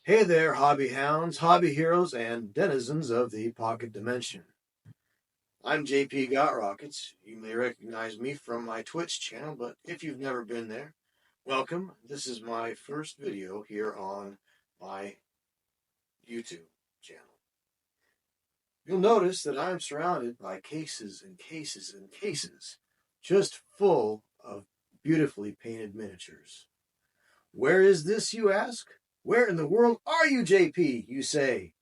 Hey there, hobby hounds, hobby heroes, and denizens of the pocket dimension. I'm JP Gotrokkits. You may recognize me from my Twitch channel, but if you've never been there, welcome. This is my first video here on my YouTube channel. You'll notice that I'm surrounded by cases and cases and cases, just full of beautifully painted miniatures. Where is this, you ask? Where in the world are you, JP, you say?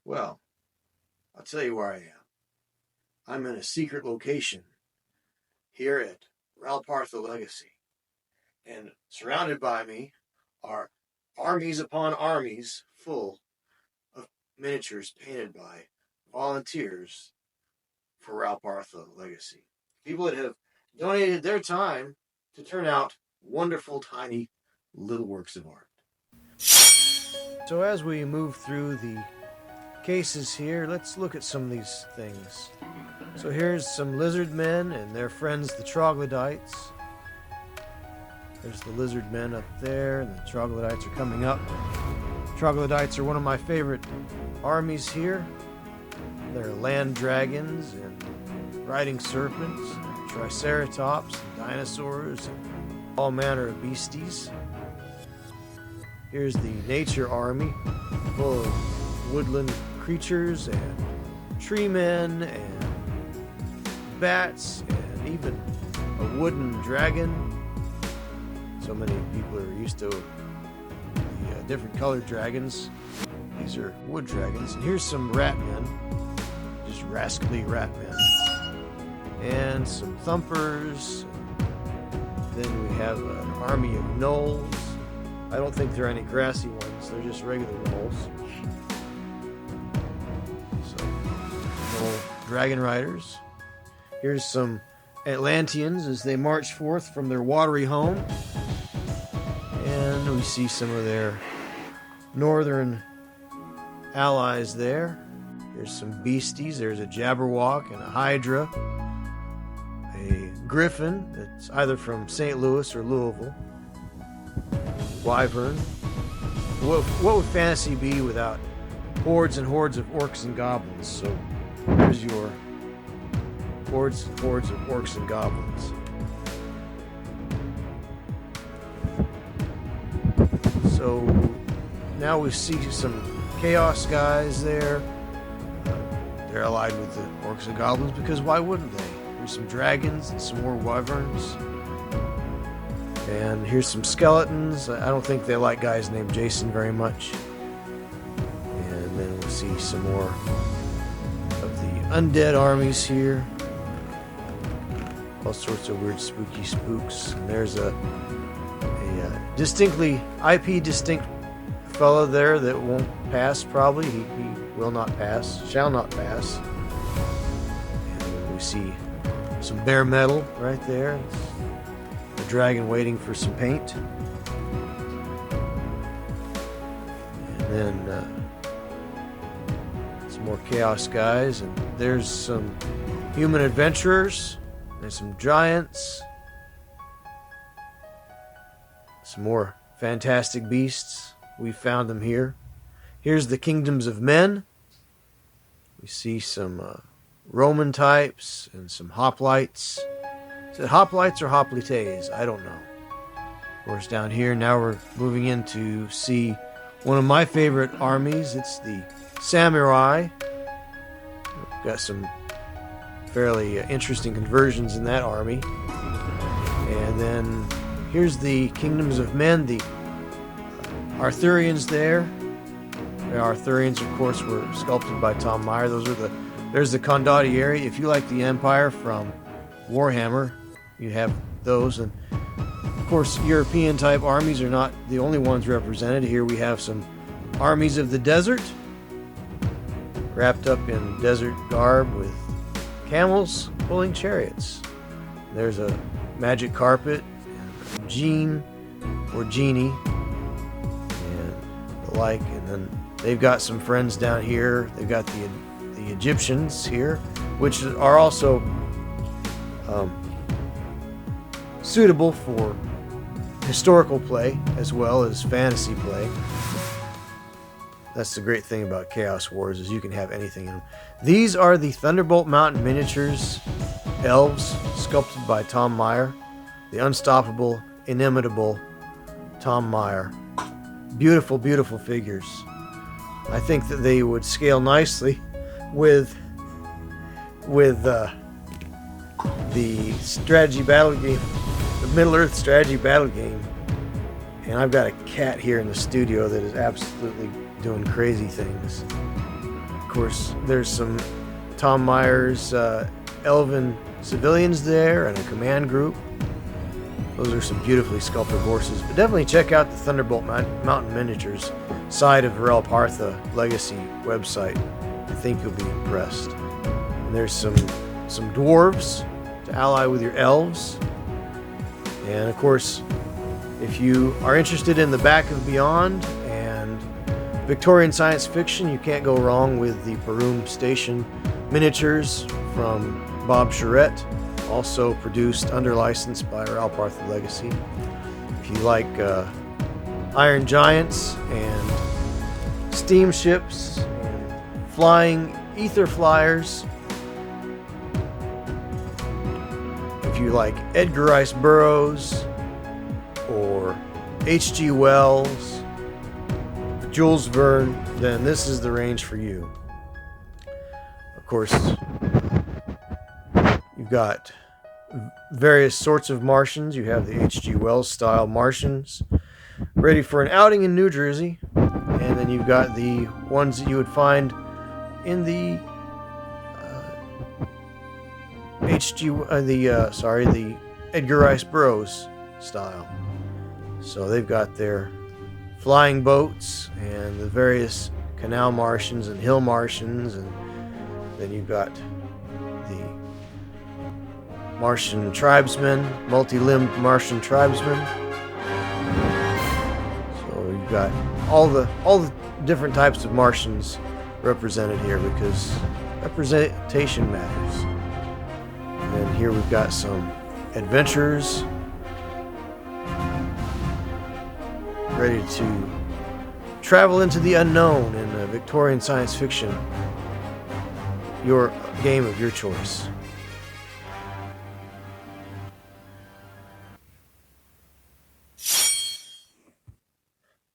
Well, I'll tell you where I am. I'm in a secret location here at Ral Partha Legacy. And surrounded by me are armies upon armies full of miniatures painted by volunteers for Ral Partha Legacy. People that have donated their time to turn out wonderful, tiny, little works of art. So as we move through the cases here, let's look at some of these things. So here's some lizard men and their friends, the troglodytes. There's the lizard men up there, and the troglodytes are coming up. Troglodytes are one of my favorite armies here. They're land dragons and riding serpents, and triceratops, and dinosaurs, and all manner of beasties. Here's the nature army, full of woodland creatures and tree men and bats and even a wooden dragon. So many people are used to the different colored dragons. These are wood dragons. And here's some rat men, just rascally rat men. And some thumpers. Then we have an army of gnolls. I don't think there are any grassy ones, they're just regular gnolls. So, gnoll dragon riders. Here's some Atlanteans as they march forth from their watery home. And we see some of their northern allies there. There's some beasties. There's a Jabberwock and a Hydra. A Griffin that's either from St. Louis or Louisville. Wyvern. What would fantasy be without hordes and hordes of orcs and goblins? So here's your hordes and hordes of orcs and goblins. So now we see some chaos guys there. They're allied with the orcs and goblins because why wouldn't they? There's some dragons and some more wyverns. And here's some skeletons. I don't think they like guys named Jason very much. And then we'll see some more of the undead armies here. All sorts of weird spooky spooks. And there's a distinctly IP distinct fellow there that won't pass probably. He will not pass, shall not pass. And we see some bare metal right there. A dragon waiting for some paint. And then some more chaos guys. And there's some human adventurers. And some giants. Some more fantastic beasts. We found them here. Here's the kingdoms of men. We see some Roman types and some hoplites. Is it hoplites or hoplites? I don't know. Of course, down here now we're moving in to see one of my favorite armies. It's the samurai. We've got some fairly interesting conversions in that army. And then here's the kingdoms of men, the Arthurians there. The Arthurians, of course, were sculpted by Tom Meyer. There's the Condottieri. If you like the Empire from Warhammer, you have those. And of course, European type armies are not the only ones represented. Here we have some armies of the desert, wrapped up in desert garb with camels pulling chariots. There's a magic carpet, and Jean or Genie, and the like. And then they've got some friends down here. They've got the Egyptians here, which are also suitable for historical play as well as fantasy play. That's the great thing about Chaos Wars, is you can have anything in them. These are the Thunderbolt Mountain miniatures elves sculpted by Tom Meyer. The unstoppable, inimitable Tom Meyer. Beautiful, beautiful figures. I think that they would scale nicely with the strategy battle game, the Middle-earth strategy battle game. And I've got a cat here in the studio that is absolutely doing crazy things. Of course, there's some Tom Meyer's elven civilians there and a command group. Those are some beautifully sculpted horses. But definitely check out the Thunderbolt Mountain Miniatures side of Ral Partha Legacy website. I think you'll be impressed. And there's some dwarves to ally with your elves. And of course, if you are interested in the Back of Beyond and Victorian science fiction, you can't go wrong with the Perum Station miniatures from Bob Charette, also produced under license by Ral Partha Legacy. If you like Iron Giants and steamships and flying ether flyers, if you like Edgar Rice Burroughs or H.G. Wells, Jules Verne, then this is the range for you. Of course, you've got various sorts of Martians. You have the H.G. Wells style Martians ready for an outing in New Jersey, and then you've got the ones that you would find in the the Edgar Rice Burroughs style. So they've got their flying boats and the various canal Martians and hill Martians, and then you've got the Martian tribesmen, multi-limbed Martian tribesmen. So you've got all the different types of Martians represented here, because representation matters. And then here we've got some adventurers ready to travel into the unknown in a Victorian science fiction, your game of your choice.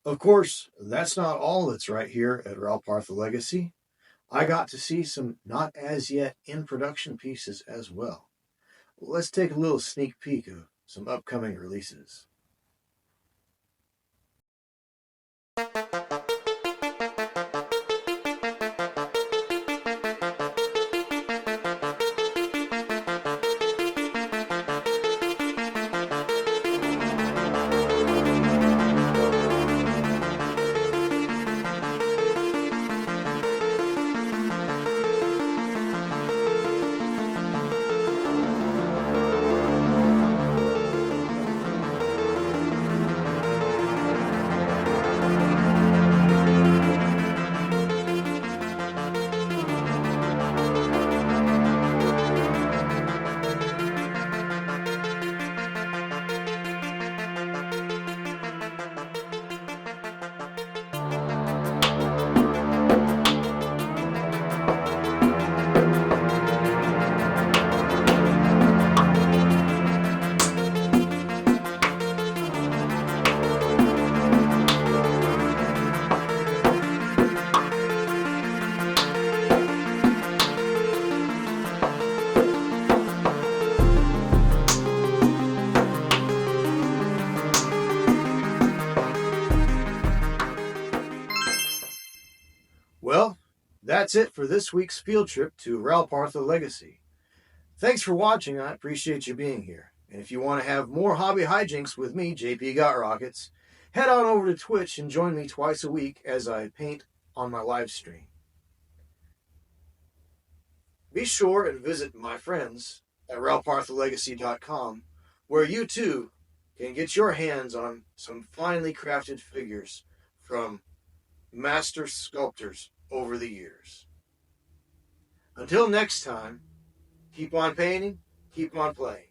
Of course, that's not all that's right here at Ral Partha Legacy. I got to see some not as yet in production pieces as well. Let's take a little sneak peek of some upcoming releases. Well, that's it for this week's field trip to Ral Partha Legacy. Thanks for watching. I appreciate you being here. And if you want to have more hobby hijinks with me, JP Gotrokkits, head on over to Twitch and join me twice a week as I paint on my live stream. Be sure and visit my friends at ralparthalegacy.com, where you too can get your hands on some finely crafted figures from master sculptors over the years. Until next time, keep on painting, keep on playing.